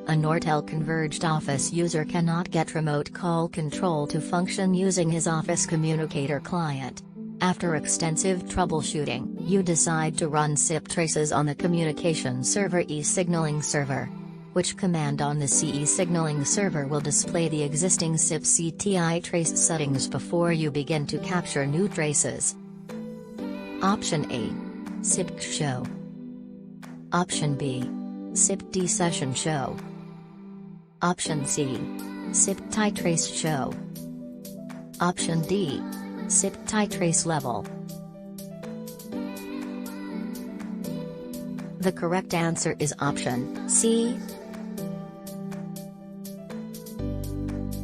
A Nortel Converged Office user cannot get remote call control to function using his Office Communicator client. After extensive troubleshooting, you decide to run SIP traces on the communication server e-signaling server. Which command on the CE signaling server will display the existing SIP CTI trace settings before you begin to capture new traces? Option A. SIP show. Option B. SIP desession show. Option C. SIP tie trace show. Option D. SIP tie trace level. The correct answer is option C.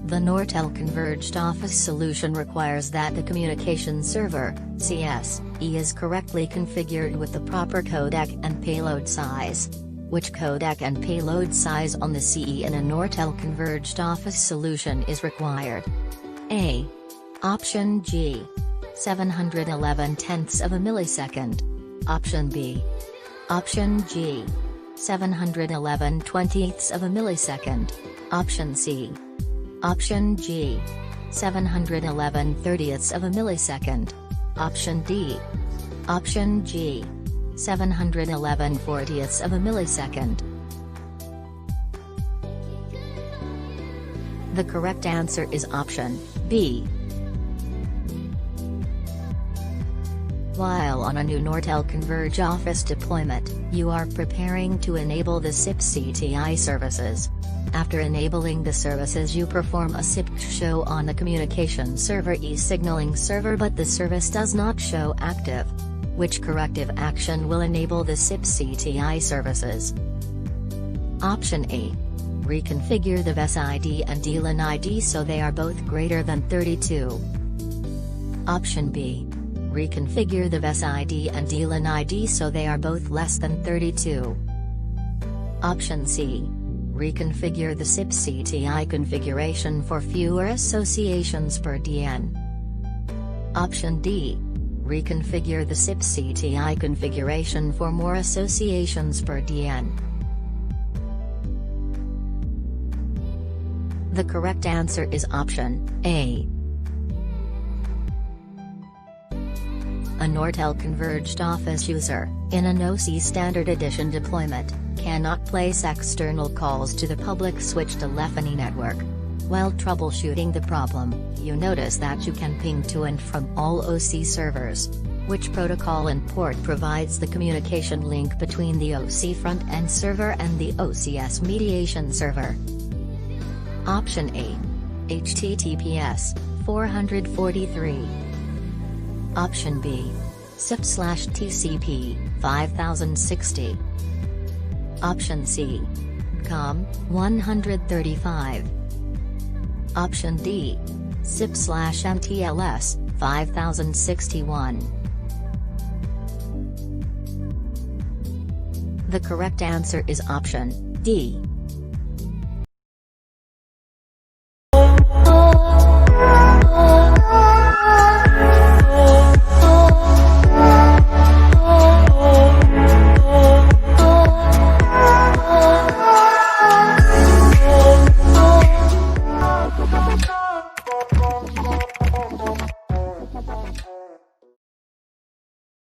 The Nortel Converged Office solution requires that the communication server, CSE, is correctly configured with the proper codec and payload size. Which codec and payload size on the CE in a Nortel Converged Office solution is required? A. Option G. 711 tenths of a millisecond. Option B. Option G. 711 twentieths of a millisecond. Option C. Option G. 711 thirtieths of a millisecond. Option D. Option G. 711 fortieths of a millisecond. The correct answer is option B. While on a new Nortel Converge Office deployment, you are preparing to enable the SIP CTI services. After enabling the services, you perform a SIP show on the communication server e-signaling server, but the service does not show active. Which corrective action will enable the SIP CTI services? Option A. Reconfigure the VES ID and DLAN ID so they are both greater than 32. Option B. Reconfigure the VES ID and DLAN ID so they are both less than 32. Option C. Reconfigure the SIP CTI configuration for fewer associations per DN. Option D. Reconfigure the SIP CTI configuration for more associations per DN. The correct answer is option A. A Nortel Converged Office user, in an OC Standard Edition deployment, cannot place external calls to the public switch telephony network. While troubleshooting the problem, you notice that you can ping to and from all OC servers. Which protocol and port provides the communication link between the OC front-end server and the OCS mediation server? Option A. HTTPS 443. Option B. SIP/TCP 5060. Option C. COM 135. Option D. SIP/MTLS 5061. The correct answer is option D.